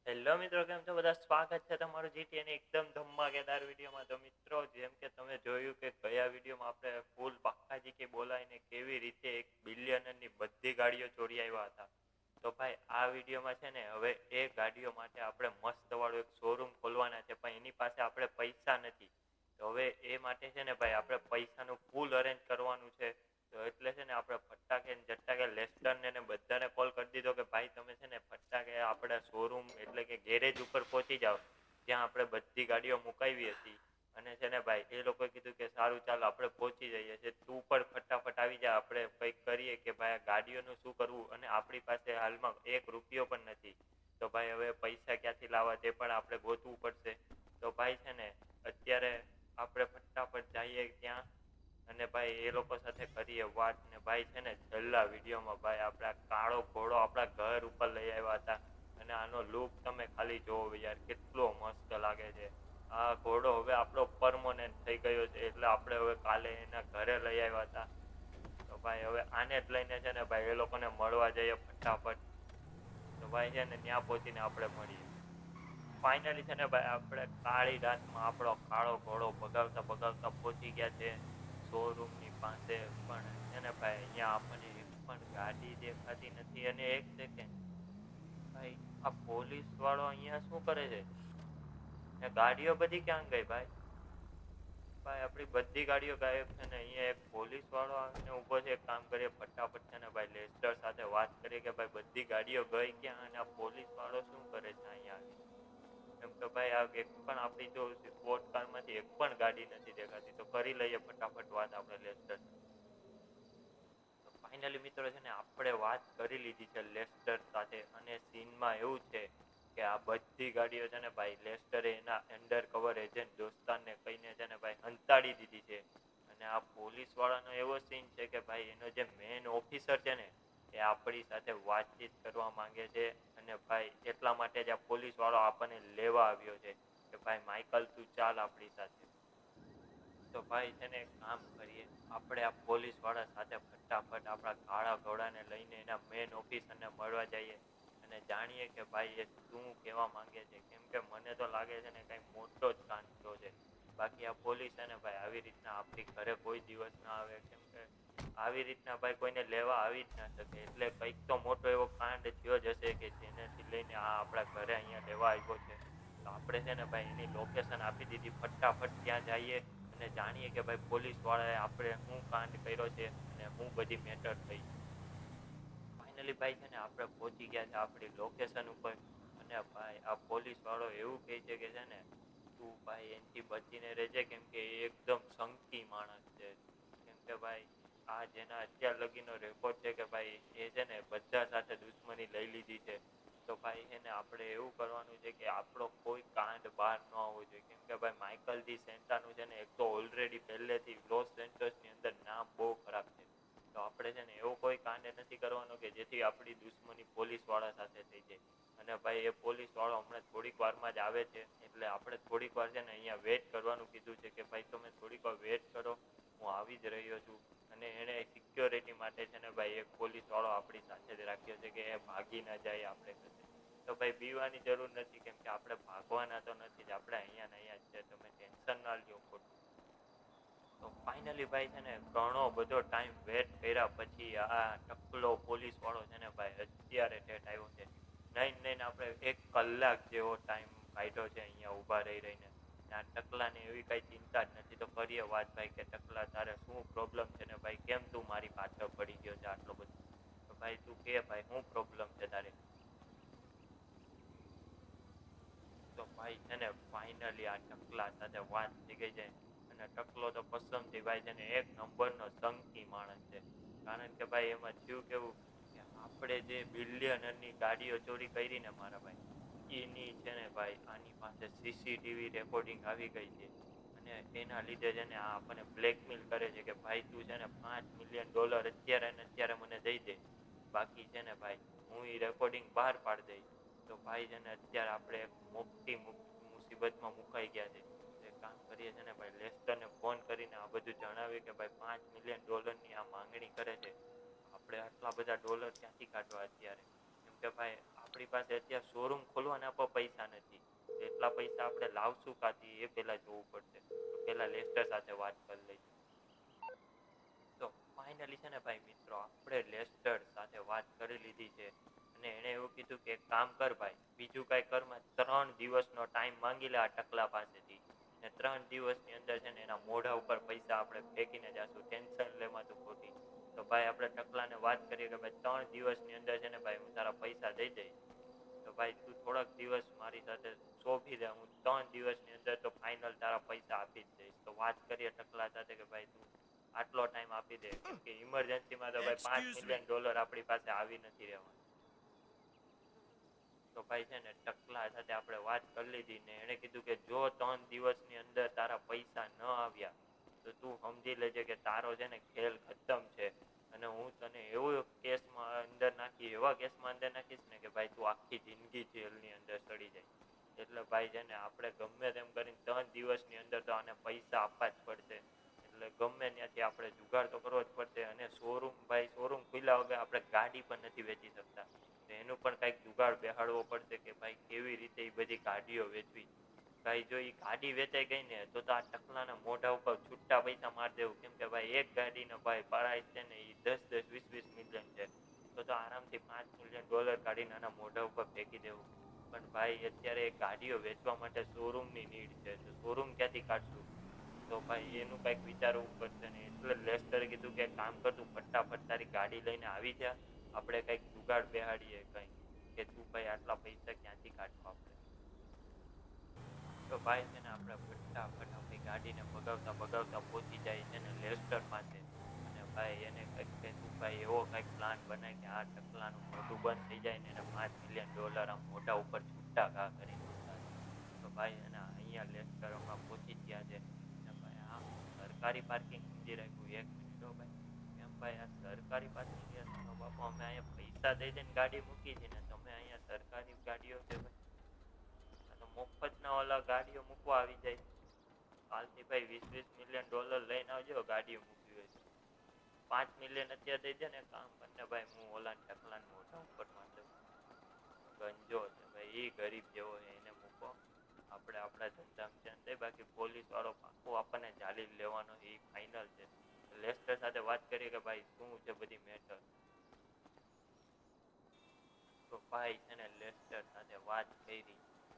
Hello મિત્રો, કેમ છો બધા? સ્વાગત છે તમારું જીટીએની એકદમ ધમાકેદાર વિડીયોમાં. તો મિત્રો, જેમ કે તમે જોયું કે ગયા વિડીયોમાં આપણે ફૂલ બાકાજી કે બોલાવીને કેવી રીતે 1 બિલિયનરની બધી ગાડીઓ ચોરી આવ્યા હતા. તો ભાઈ આ વિડીયોમાં છે ને હવે એ ગાડીઓ માટે આપણે મસ્ત વાળો એક શોરૂમ ખોલવાના છે, પણ એની પાસે આપણે પૈસા નથી. તો હવે એ માટે છે ને ભાઈ આપણે પૈસાનું ફૂલ અરેન્જ કરવાનું છે. તો એટલે છે ને આપણે ફટાકે જટાકે લેસ્ટરને ને બધાને કોલ કરી દીધો કે ભાઈ તમે છે ને ફટાકે આપણે શોરૂમ એટલે કે ગેરેજ ઉપર પહોંચી જાઓ, જ્યાં આપણે બધી ગાડીઓ મુકાવી હતી. અને છે ને ભાઈ એ લોકોએ કીધું કે સારું ચાલો આપણે પહોંચી જઈએ છીએ, તું પણ ફટાફટ આવી જા, આપણે કંઈક કરીએ કે ભાઈ આ ગાડીઓનું શું કરવું. અને આપણી પાસે હાલમાં 1 રૂપિયો પણ નથી. તો ભાઈ હવે પૈસા ક્યાંથી લાવવા તે પણ આપણે ગોતવું પડશે. તો ભાઈ છે ને અત્યારે આપણે ફટાફટ જઈએ ત્યાં અને ભાઈ એ લોકો સાથે કરીએ વાત. ને ભાઈ છે ને છેલ્લા વિડીયોમાં ભાઈ આપણે આ કાળો ઘોડો આપણા ઘર ઉપર લઈ આવ્યા હતા. અને આનો લુક તમે ખાલી જોવો યાર, કેટલો મસ્ત લાગે છે. આ ઘોડો હવે આપણો પરમનન્ટ થઈ ગયો છે, એટલે આપણે હવે કાલે એના ઘરે લઈ આવ્યા હતા. તો ભાઈ હવે આને જ લઈને છે ને ભાઈ એ લોકોને મળવા જઈએ ફટાફટ. તો ભાઈ છે ને ત્યાં પહોંચીને આપણે મળીએ. ફાઇનલી છે ને ભાઈ આપણે કાળી રાતમાં આપણો કાળો ઘોડો ભગાવતા ભગાવતા પહોંચી ગયા છે શોરૂમની પાસે. પણ છે ને ભાઈ અહીંયા આપણને એક પણ ગાડી દેખાતી નથી. અને એક સેકન્ડ ભાઈ, આ પોલીસ વાળો અહીંયા શું કરે છે? ને ગાડીઓ બધી ક્યાં ગઈ ભાઈ? ભાઈ આપણી બધી ગાડીઓ ગાયબ છે ને અહીંયા એક પોલીસ વાળો આવીને ઊભો છે. એક કામ કરીએ ફટાફટ છે ને ભાઈ લેસ્ટર સાથે વાત કરીએ કે ભાઈ બધી ગાડીઓ ગઈ ક્યાં અને આ પોલીસ વાળો શું કરે છે અહીંયા આવીને. કેમ કે ભાઈ આ એક પણ આપણી જો સ્પોર્ટ કારમાંથી એક પણ ગાડી નથી દેખાતી. તો કરી લઈએ ફટાફટ વાત આપણે લેસ્ટર. તો ફાઇનલી મિત્રો છે ને આપણે વાત કરી લીધી છે લેસ્ટર સાથે. અને સીનમાં એવું છે કે આ બધી ગાડીઓ છે ને ભાઈ લેસ્ટરે એના અંડર કવર એજન્ટ દોસ્તારને કહીને છે ને ભાઈ હંતાડી દીધી છે. અને આ પોલીસ વાળાનો એવો સીન છે કે ભાઈ એનો જે મેન ઓફિસર છે ને એ આપણી સાથે વાતચીત કરવા માંગે છે. અને ભાઈ એટલા માટે જ આ પોલીસ વાળો આપણને લેવા આવ્યો છે કે ભાઈ માઇકલ તું ચાલ આપણી સાથે. તો ભાઈ છે ને એક કામ કરીએ, આપણે આ પોલીસ વાળા સાથે ફટાફટ આપણા કાળા ઘોડાને લઈને એના મેન ઓફિસરને મળવા જઈએ. અને જાણીએ કે ભાઈ એ શું કહેવા માંગે છે. કેમ કે મને તો લાગે છે ને કંઈ મોટો જ કાંડ થયો છે. બાકી આ પોલીસ છે ને ભાઈ આવી રીતના આપણી ઘરે કોઈ દિવસ ના આવે. કેમ કે આવી રીતના ભાઈ કોઈને લેવા આવી જ ના શકે. એટલે કંઈક તો મોટો એવો કાંડ થયો જ હશે કે જેનાથી લઈને આ આપણા ઘરે અહીંયા લેવા આવ્યો છે. તો આપણે છે ને ભાઈ એની લોકેશન આપી દીધી. ફટાફટ ત્યાં જઈએ અને જાણીએ કે ભાઈ પોલીસ વાળાએ આપણે શું કાંડ કર્યો છે અને શું બધી મેટર થઈ છે. ફાઇનલી ભાઈ છે ને આપણે પહોંચી ગયા છે આપણી લોકેશન ઉપર. અને ભાઈ આ પોલીસ વાળો એવું કહે છે કે છે ને તું ભાઈ એનથી બચીને રહેજે. કેમ કે એ એકદમ સંકી માણસ છે. કેમ કે ભાઈ આ જેના અત્યાર લગીનો રેકોર્ડ છે કે ભાઈ એ છે ને બધા સાથે દુશ્મની લઈ લીધી છે. તો ભાઈ એને આપણે એવું કરવાનું છે કે આપણો કોઈ કાંડ બહાર ન આવવો જોઈએ. કેમ કે ભાઈ માઇકલ ડી સેન્ટાનું છે ને એક તો ઓલરેડી પહેલેથી લોસ એન્જલસની અંદર નામ બહુ ખરાબ છે. તો આપણે છે ને એવો કોઈ કાંડ નથી કરવાનો કે જેથી આપણી દુશ્મની પોલીસ વાળા સાથે થઈ જાય. અને ભાઈ એ પોલીસ વાળો હમણાં થોડીક વારમાં જ આવે છે. એટલે આપણે થોડીક વાર છે ને અહીંયા વેઇટ કરવાનું કીધું છે કે ભાઈ તમે થોડીક વાર વેઇટ કરો, હું આવી જ રહ્યો છું. અને એને સિક્યોરિટી માટે છે ને ભાઈ એક પોલીસ વાળો આપણી સાથે જ રાખ્યો છે કે એ ભાગી ના જાય આપણે કશે. તો ભાઈ બીવાની જરૂર નથી. કેમ કે આપણે ભાગવાના તો નથી જ, આપણે અહીંયા ને અહીંયા જ છે. તમે ટેન્શન ના લ્યો ખોટું. તો ફાઇનલી ભાઈ છે ને ઘણો બધો ટાઈમ વેટ કર્યા પછી આ ટકલો પોલીસ વાળો છે ને ભાઈ અત્યારે ઠેઠ આવ્યો છે. નહીં નહીં આપણે 1 કલાક જેવો ટાઈમ કાઢ્યો છે અહીંયા ઊભા રહી રહીને. આ ટકલાને એવી કઈ ચિંતા જ નથી. તો કરીએ વાત ભાઈ કે ટકલા તારે શું પ્રોબ્લેમ છે ને ભાઈ કેમ તું મારી પાછળ પડી ગયો છે આટલો બધો. તો ભાઈ તું કે ભાઈ શું પ્રોબ્લેમ છે તારે. તો ભાઈ છે ને ફાઇનલી આ ટકલા સાથે વાત થઈ ગઈ છે. અને ટકલો તો પસંદથી ભાઈ છે ને એક નંબરનો સંકી માણસ છે. કારણ કે ભાઈ એમાં થયું કેવું કે આપણે જે બિલિયનરની ગાડીઓ ચોરી કરી ને મારા ભાઈ એની છે ને ભાઈ આની પાસે સીસીટીવી રેકોર્ડિંગ આવી ગઈ છે. અને એના લીધે છે ને આ આપણને બ્લેકમેલ કરે છે કે ભાઈ તું છે ને $5 મિલિયન અત્યારે ને અત્યારે મને દઈ દે. બાકી છે ને ભાઈ હું એ રેકોર્ડિંગ બહાર પાડી દઈશ. તો ભાઈ છે ને અત્યારે આપણે એક મોટી મુસીબતમાં મુકાઈ ગયા છે. એક કામ કરીએ છે ને ભાઈ લેસ્ટરને ફોન કરીને આ બધું જણાવ્યું કે ભાઈ $5 મિલિયન આ માંગણી કરે છે. આપણે આટલા બધા ડોલર ક્યાંથી કાઢવા અત્યારે. કેમ કે ભાઈ આપણી પાસે અત્યારે શોરૂમ ખોલવાના પણ પૈસા આપણે લાવશું કાથી એ પહેલા જોવું પડશે. તો પહેલા લેસ્ટર સાથે વાત કરી લઈએ. તો ફાઇનલી છે ને ભાઈ મિત્રો આપણે લેસ્ટર સાથે વાત કરી લીધી છે અને એણે એવું કીધું કે એક કામ કર ભાઈ, બીજું કાંઈ કરમાં 3 દિવસનો ટાઈમ માંગી લે આ ટકલા પાસેથી ને 3 દિવસની અંદર છે ને એના મોઢા ઉપર પૈસા આપણે ફેંકીને જાશું, ટેન્શન લેમાં તું ખોટી. તો ભાઈ આપણે ટકલાને વાત કરીએ કે ભાઈ 3 દિવસની અંદર છે ને ભાઈ હું તારા પૈસા દઈ દઈશ. તો ભાઈ તું થોડાક દિવસ મારી સાથે સોંપી દે, હું 3 દિવસની અંદર તો ફાઇનલ તારા પૈસા આપી જ દઈશ. તો વાત કરીએ ટકલા સાથે કે ભાઈ તું આટલો ટાઈમ આપી દે, કેમ કે ઇમરજન્સીમાં તો ભાઈ $5 મિલિયન આપણી પાસે આવી નથી રહેવાના. તો ભાઈ છે ને ટકલા સાથે આપણે વાત કરી લીધી ને એણે કીધું કે જો 3 દિવસની અંદર તારા પૈસા ન આવ્યા તો તું સમજી લેજે કે તારો છે ને ખેલ ખતમ છે અને હું તને એવો કેસમાં અંદર નાખી, એવા કેસમાં અંદર નાખીશ ને કે ભાઈ તું આખી જિંદગી જેલની અંદર સડી જાય. એટલે ભાઈ છે ને આપણે ગમે તેમ કરીને 3 દિવસની અંદર તો આને પૈસા આપવા જ પડશે. એટલે ગમે ત્યાંથી આપણે જુગાડ તો કરવો જ પડશે અને શોરૂમ ખુલ્યા વગર આપણે ગાડી પણ નથી વેચી શકતા. તો એનું પણ કંઈક જુગાડ બેહાડવો પડશે કે ભાઈ કેવી રીતે એ બધી ગાડીઓ વેચવી. ભાઈ જો એ ગાડી વેચાઈ ગઈ ને તો આ ટકલાના મોઢા ઉપર છૂટા પૈસા મારી દેવું, કેમ કે ભાઈ એક ગાડીનો ભાઈ પ્રાઇસ છે ને એ 10-10, 20-20 મિલિયન છે. તો આરામથી $5 મિલિયન કાઢીને આના મોઢા ઉપર ફેંકી દેવું. પણ ભાઈ અત્યારે ગાડીઓ વેચવા માટે શોરૂમની નીડ છે, તો શોરૂમ ક્યાંથી કાઢશું? તો ભાઈ એનું કંઈક વિચારવું પડશે ને એટલે લેસ્ટરે કીધું કે કામ કર તું ફટાફટ તારી ગાડી લઈને આવી જા, આપણે કંઈક જુગાડ બેહાડીએ કંઈક, કે તું ભાઈ આટલા પૈસા ક્યાંથી કાઢવા આપણે. તો ભાઈ છે ને આપણે ફટાફટ આપણી ગાડીને ભગાવતા ભગાવતા પહોંચી જાય છે ને લેસ્ટર પાસે અને ભાઈ એને કંઈક કે તું ભાઈ એવો કંઈક પ્લાન બનાય કે આ ટકલાનું મોઢું બંધ થઈ જાય ને એને $5 મિલિયન આમ મોઢા ઉપર છૂટા ઘા કરીને બતાવે. તો ભાઈ એને અહીંયા લેસ્ટર હમણાં પહોંચી જ ગયા છે ને ભાઈ આ સરકારી પાર્કિંગ સમજી રાખ્યું. 1 મિનિટ હો ભાઈ, કેમ ભાઈ આ સરકારી પાર્કિંગ છે? બાપા અમે અહીંયા પૈસા દઈ દઈને ગાડી મૂકી છે ને તમે અહીંયા સરકારી ગાડીઓ છે ભાઈ? આ તો મફતના ઓલા ગાડીઓ મૂકવા આવી જાય. કાલથી ભાઈ $20-20 મિલિયન લઈને આવજો ગાડીઓ મૂકવી હોય તો. 5 મિલિયન અત્યારે દઈ દે ને કામ કરીને ભાઈ હું ઓલા ટકલાને મોઢા ઉપર મારી દઉં. ગંજો છે ભાઈ, એ ગરીબ જેવો છે એને મૂકો. આપણે આપણા ધંધામાં ધ્યાન દઈએ, બાકી પોલીસ વાળો પાકો આપણને ઝાલી લેવાનો એ ફાઇનલ છે. લેસ્ટર સાથે વાત કરીએ કે ભાઈ શું છે બધી મેટર. તો ભાઈ છે ને લેસ્ટર સાથે વાત કરી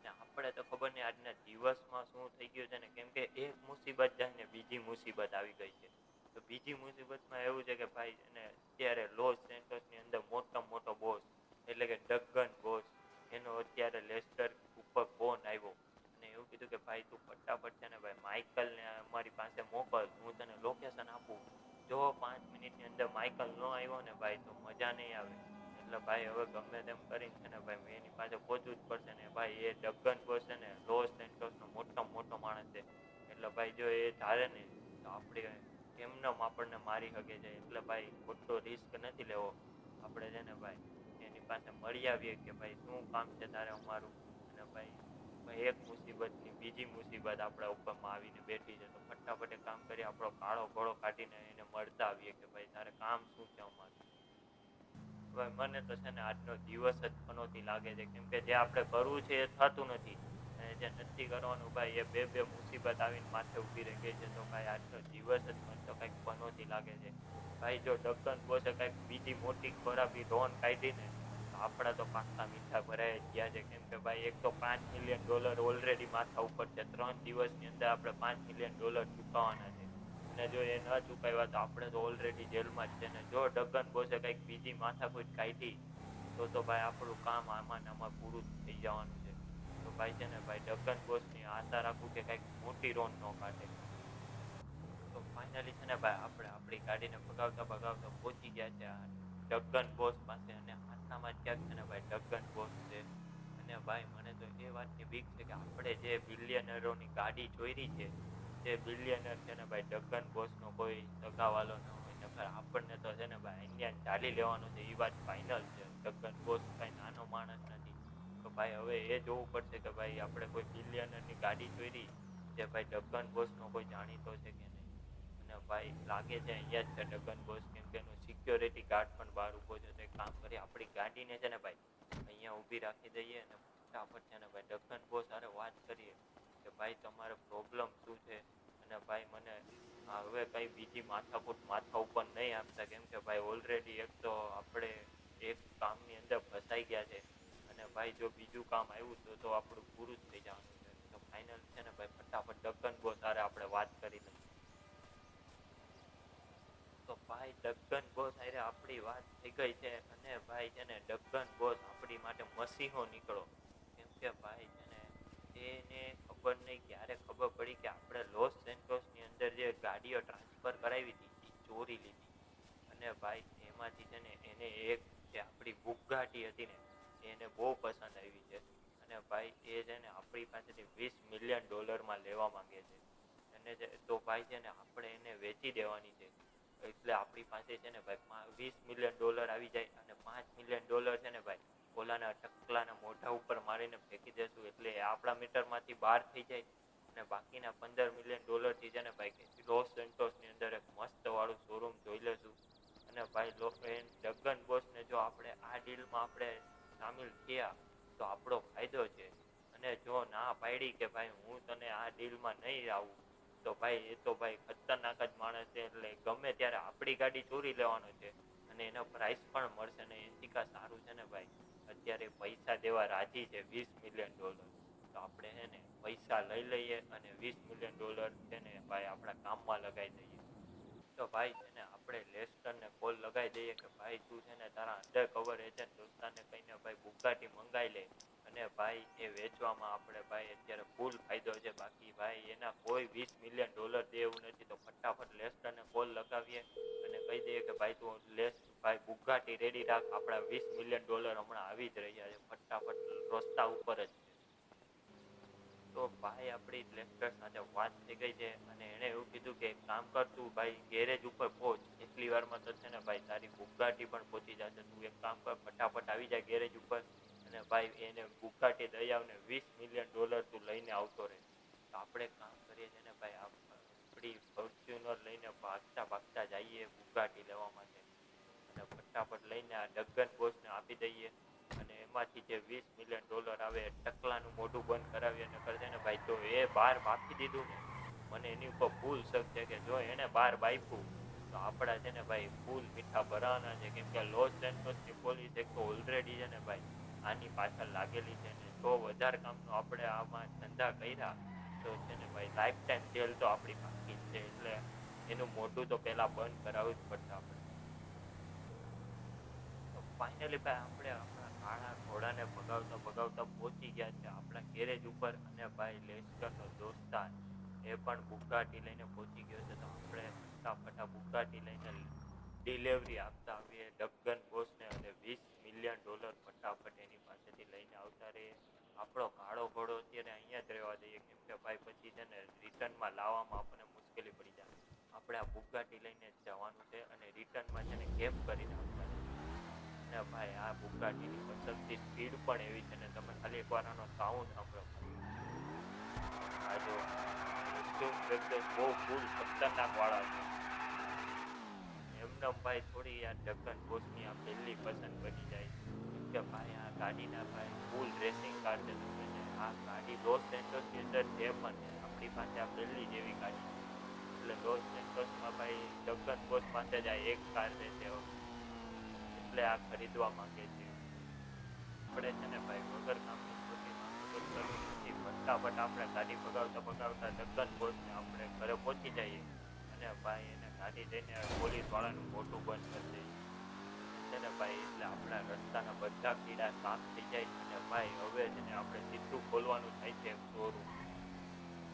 ને આપણે તો ખબર નહીં આજના દિવસમાં શું થઈ ગયું છે ને, કેમ કે એક મુસીબત જાય ને બીજી મુસીબત આવી ગઈ છે. તો બીજી મુસીબતમાં એવું છે કે ભાઈ એને અત્યારે લોસ એન્જલસની અંદર મોટામાં મોટો બોસ એટલે કે ડગન બોસ, એનો અત્યારે લેસ્ટર ઉપર ફોન આવ્યો અને એવું કીધું કે ભાઈ તું ફટાફટ છે ને ભાઈ માઇકલને અમારી પાસે મોકલ, હું તને લોકેશન આપું. જો 5 મિનિટની અંદર માઇકલ ન આવ્યો ને ભાઈ તો મજા નહીં આવે. એટલે ભાઈ હવે ગમે તેમ કરીને છે ને ભાઈ એની પાસે પહોંચવું જ પડશે ને ભાઈ એ ડગન બોસ છે ને લોસ એન્જલસનો મોટામાં મોટો માણસ છે. એટલે ભાઈ જો એ ધારે ને તો આપણે એમને આપણને મારી શકે છે. એટલે ભાઈ ખોટો રિસ્ક નથી લેવો. આપણે છે ને ભાઈ એની પાસે મળી આવીએ કે ભાઈ શું કામ છે તારે અમારું. અને ભાઈ એક મુસીબતની બીજી મુસીબત આપણા ઉપરમાં આવીને બેઠી છે, તો ફટાફટ એક કામ કરી આપણો કાળો ઘોડો કાઢીને એને મળતા આવીએ કે ભાઈ તારે કામ શું છે અમારું. ભાઈ મને તો છે ને આજનો દિવસ જ પનોતી લાગે છે, કેમ કે જે આપણે કરવું છે એ થતું નથી અને જે નથી કરવાનું ભાઈ એ બે બે મુસીબત આવીને માથે ઊભી રહી ગઈ છે. તો ભાઈ આજનો દિવસ જ મને તો કંઈક પનોતી લાગે છે. ભાઈ જો ડગન બોસે કંઈક બીજી મોટી ખરાબી લોન કાઢી ને તો આપણા તો પાક્કા મીઠા ભરાઈ જ ગયા છે. કેમ કે ભાઈ એક તો $5 મિલિયન ઓલરેડી માથા ઉપર છે. 3 દિવસની અંદર આપણે $5 મિલિયન ચૂકવવાના છે અને જો એ ન ચૂકવ્યા તો આપણે તો ઓલરેડી જેલમાં જ છે ને જો ડગન બોસે કંઈક બીજી માથાકૂટ કાઢી તો ભાઈ આપણું કામ આમાં ને આમાં પૂરું થઈ જવાનું છે. તો ભાઈ છે ને ભાઈ ડગન બોસની આશા રાખું કે કંઈક મોટી લોન ન કાઢે. તો ફાઇનલી છે ને ભાઈ આપણે આપણી ગાડીને ભગાવતા ભગાવતા પહોંચી ગયા છે આ ડગન બોસ પાસે અને આટલામાં જ ક્યાંક છે ને ભાઈ ડગન બોસ છે. અને ભાઈ મને તો એ વાતની બીક છે કે આપણે જે બિલિયનરોની ગાડી ચોરી છે જે બિલિયનર છે ને ભાઈ ડગન બોસનો કોઈ સગાવાલો ન હોય, નકર આપણને તો છે ને ભાઈ અહીંયા ચાલી લેવાનું છે. એ વાત ફાઇનલ છે. ડગન બોસ કાંઈ નાનો માણસ નથી. તો ભાઈ હવે એ જોવું પડશે કે ભાઈ આપણે કોઈ બિલિયનરની ગાડી ચોરી જે ભાઈ ડગન બોસનો કોઈ જાણીતો છે કે નહીં. અને ભાઈ લાગે છે અહીંયા જ છે ડગન બોસ, કેમ કે એનો સિક્યોરિટી ગાર્ડ પણ બહાર ઊભો છે. તો એક કામ કરીએ આપણી ગાડીને છે ને ભાઈ અહીંયા ઊભી રાખી દઈએ અને ફટાફટ છે ને ભાઈ ડગન બોસ હારે વાત કરીએ કે ભાઈ તમારે પ્રોબ્લેમ શું છે, અને ભાઈ મને હવે કઈ બીજી માથા ઉપર નહીં આપતા, કેમ કે ભાઈ ઓલરેડી એક તો આપણે એક કામની અંદર ફસાઈ ગયા છે, અને ભાઈ જો બીજું કામ આવ્યું તો આપણું પૂરું જ થઈ જવાનું છે. તો ફાઇનલ છે ને ભાઈ ફટાફટ ડગન બોસ હારે આપણે વાત કરી લઈએ. તો ભાઈ ડગન બોસ હારે આપણી વાત થઈ ગઈ છે, અને ભાઈ છે ને ડગન બોસ આપણી માટે મસીહો નીકળો, કેમ કે ભાઈ છે ને એને ખબર નહીં ક્યારે ખબર પડી કે આપણે લોસ સેન્ટોસની અંદર જે ગાડીઓ ટ્રાન્સફર કરાવી હતી એ ચોરી લીધી, અને ભાઈ એમાંથી છે ને એને એક જે આપણી બુગાટી હતી ને એને બહુ પસંદ આવી છે, અને ભાઈ એ છે ને આપણી પાસેથી $20 મિલિયન લેવા માંગે છે, અને તો ભાઈ છે ને આપણે એને વેચી દેવાની છે. એટલે આપણી પાસે છે ને ભાઈ $20 મિલિયન આવી જાય, અને $5 મિલિયન છે ને ભાઈ ઓલાના ટકલાના મોઢા ઉપર મારીને ફેંકી દેશું, એટલે આપણા મીટરમાંથી બહાર થઈ જાય, અને બાકીના $15 મિલિયન થી છે ને ભાઈ લોસ સેન્ટોસની અંદર એક મસ્ત વાળું શોરૂમ જોઈ લેશું. અને ભાઈ ડગન બોસને જો આપણે આ ડીલમાં આપણે સામેલ થયા તો આપણો ફાયદો છે, અને જો ના પાડી કે ભાઈ હું તને આ ડીલમાં નહીં આવું, તો ભાઈ એ તો ભાઈ ખતરનાક જ માણસ છે, એટલે ગમે ત્યારે આપણી ગાડી ચોરી લેવાનો છે, અને એનો પ્રાઇસ પણ મળશે ને એથી કા સારું છે ને ભાઈ અત્યારે પૈસા દેવા રાજી છે $20 મિલિયન, તો આપણે હે ને પૈસા લઈ લઈએ અને $20 મિલિયન છે ને ભાઈ આપણા કામમાં લગાવી દઈએ. તો ભાઈ છે ને આપણે લેસ્ટરને કોલ લગાવી દઈએ કે ભાઈ તું છે ને તારા અંડર કવર એજન્ટ દોસ્તારને કહીને ભાઈ બુગાટી મંગાવી લે, અને ભાઈ એ વેચવામાં આપણે ભાઈ અત્યારે ફૂલ ફાયદો છે, બાકી ભાઈ એના કોઈ $20 મિલિયન દે એવું નથી. તો ફટાફટ લેસ્ટરને કોલ લગાવીએ અને કહી દઈએ કે ભાઈ તું ભાઈ બુગાટી રેડી રાખ, આપણા $20 મિલિયન હમણાં આવી જ રહ્યા છે, ફટાફટ રસ્તા ઉપર જ છે. તો ભાઈ આપણી લેસ્ટર સાથે વાત થઈ ગઈ છે, અને એણે એવું કીધું કે એક કામ કર તું ભાઈ ગેરેજ ઉપર પહોંચ, એટલી વારમાં તો છે ને ભાઈ તારી બુગાટી પણ પહોંચી જશે. તું એક કામ કર ફટાફટ આવી જાય ગેરેજ ઉપર, અને ભાઈ એને બુગાટી દઈ આવને $20 મિલિયન તું લઈને આવતો રહે. તો આપણે કામ કરીએ છીએ ને ભાઈ આપણી ફોર્ચ્યુનર લઈને ભાગતા ભાગતા જઈએ બુગાટી લેવા માટે, અને ફટાફટ લઈને આ ડગન બોસને આપી દઈએ, અને એમાંથી જે $20 મિલિયન આવે ટકલાનું મોઢું બંધ કરાવીએ અને કરશે ને ભાઈ તો એ બહાર બાફી દીધું ને, મને એની ઉપર ફૂલ શક છે કે જો એને બહાર બાફ્યું તો આપણા છે ને ભાઈ ફૂલ મીઠા ભરાવાના છે, કેમ કે લોસ એન્જલસની પોલીસ એક તો ઓલરેડી છે ને ભાઈ આની પાછળ લાગેલી છે, ને જો વધારે કામનું આપણે આમાં ધંધા કર્યા તો છે ને ભાઈ લાઈફ ટાઈમ જેલ તો આપણી પાકી જ છે, એટલે એનું મોઢું તો પહેલા બંધ કરાવવું જ પડશે આપણે. તો ફાઇનલી ભાઈ આપણે આપણા કાળા ઘોડાને ભગાવતા ભગાવતા પહોંચી ગયા છે આપણા ગેરેજ ઉપર, અને ભાઈ લેસ્ટરનો દોસ્તાર એ પણ બુગાટી લઈને પહોંચી ગયો છે. તો આપણે ફટાફટ બુગાટી લઈને ડિલિવરી આપતા આવીએ ડગન બોસને, અને $20 મિલિયન ફટાફટ એની પાસેથી લઈને આવતા રહીએ. આપણો કાળો ઘોડો અત્યારે અહીંયા જ રહેવા દઈએ, કેમ કે ભાઈ પછી છે ને રિટર્નમાં લાવવામાં આપણને મુશ્કેલી પડી જાય. આપણે આ બુગાટી લઈને જવાનું છે, અને રિટર્નમાં છે ને કેબ કરીને આવતા રહીએ. અને ભાઈ આ બુગાટીની પસંદની સ્પીડ પણ એવી છે ને તમે ખાલી એકવાર આનો સાઉન્ડ સાંભળો ભાઈ, આ જો બહુ ફૂલ ખતરનાક વાળા છે. એમને ભાઈ થોડી આ ડગન બોસની આ પહેલી પસંદ બની જાય, કેમ કે ભાઈ આ ગાડીના ભાઈ ફૂલ રેસિંગ કાર છે. તમે છે આ ગાડી લોસ સેન્ટોસની અંદર છે પણ છે આપણી પાસે આ પહેલી જેવી ગાડી છે, એટલે લોસ સેન્ટોસમાં ભાઈ ડગન બોસ પાસે જ આ એક કાર રહેશે, એટલે આ ખરીદવા માંગે છે. આપણે છે ને ભાઈ વગર કામની ખોટી માથાકૂટ કરવી નથી. ફટાફટ આપણે ગાડી ભગાવતા ભગાવતા ડગન બોસને આપણે ઘરે પહોંચી જઈએ, અને ભાઈ એને ગાડી જઈને પોલીસ વાળાનું મોટું બંધ કરી દઈએ, છે ને ભાઈ એટલે આપણા રસ્તાના બધા કીડા સાફ થઈ જાય, અને ભાઈ હવે છે ને આપણે સીધું ખોલવાનું થાય છે શોરૂમ,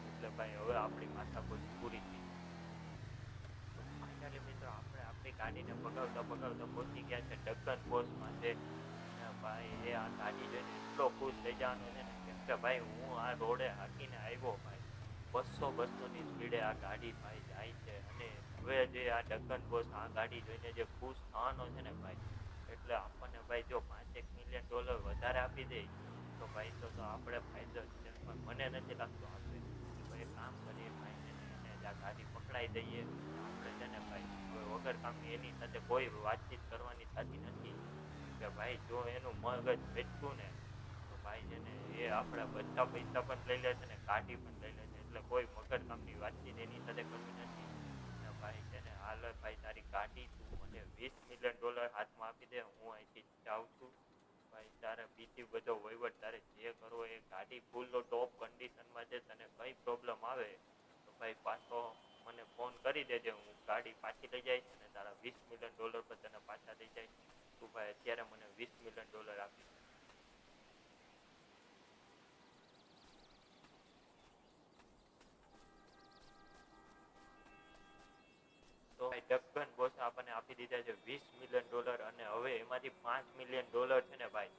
એટલે ભાઈ હવે આપણી માથાકૂટ પૂરી થઈ જાય. તો ફાઇનલી મિત્રો આપણે આપણી ગાડીને ભગાવતા ભગાવતા પહોંચી ગયા છે ડગન બોસ પાસે, અને ભાઈ એ આ ગાડી જોઈને એટલો ખુશ થઈ જવાનો છે ને, કેમ કે ભાઈ હું આ રોડે હાકીને આવ્યો ભાઈ 200-200ની સ્પીડે આ ગાડી ભાઈ જાય છે, અને હવે જે આ ડગન બોસ આ ગાડી જોઈને જે ખુશ થવાનો છે ને ભાઈ, એટલે આપણને ભાઈ જો $5 મિલિયન વધારે આપી દે તો ભાઈ તો આપણે ફાયદો જ છે, પણ મને નથી લાગતું આપે. તો ભાઈ કામ કરીએ ભાઈ છે ને એને જ આ ગાડી પકડાઈ દઈએ, અને આપણે છે ને ભાઈ હવે વગર કામની એની સાથે કોઈ વાતચીત કરવાની થતી નથી, કેમ કે ભાઈ જો એનું મગજ ભેટકું ને તો ભાઈ છે ને એ આપણા બધા પૈસા પણ લઈ લે છે ને ગાડી પણ લઈ લે છે, એટલે કોઈ મગજ કામની વાતચીત એની સાથે કરવી નથી. અને ભાઈ છે ને હાલ ભાઈ તારી ગાડી તું મને $20 મિલિયન હાથમાં આપી દે, હું અહીંથી જાઉં છું. ભાઈ તારે બીજી બધો વહીવટ તારે જે કરવો એ, ગાડી ફૂલ ટોપ કન્ડિશનમાં છે, તને કઈ પ્રોબ્લેમ આવે તો ભાઈ પાછો મને ફોન કરી દેજે, હું ગાડી પાછી લઈ જઈશ અને તારા $20 મિલિયન પર તને પાછા દઈ જઈશ. તું ભાઈ અત્યારે મને $20 મિલિયન આપી દે. તો ભાઈ ડગન બોસ આપણને આપી દીધા છે $20 મિલિયન, અને હવે એમાંથી $5 મિલિયન છે ને ભાઈ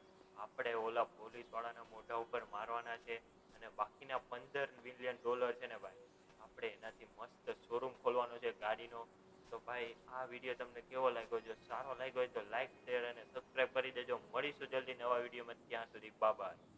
આપણે ઓલા પોલીસ વાળાના મોઢા ઉપર મારવાના છે, અને બાકીના $15 મિલિયન છે ને ભાઈ આપણે એનાથી મસ્ત શોરૂમ ખોલવાનો છે ગાડીનો. તો ભાઈ આ વિડીયો તમને કેવો લાગ્યો? જો સારો લાગ્યો હોય તો લાઈક, શેર અને સબસ્ક્રાઇબ કરી દેજો. મળીશું જલ્દી નવા વિડીયોમાં, ત્યાં સુધી બાય બાય.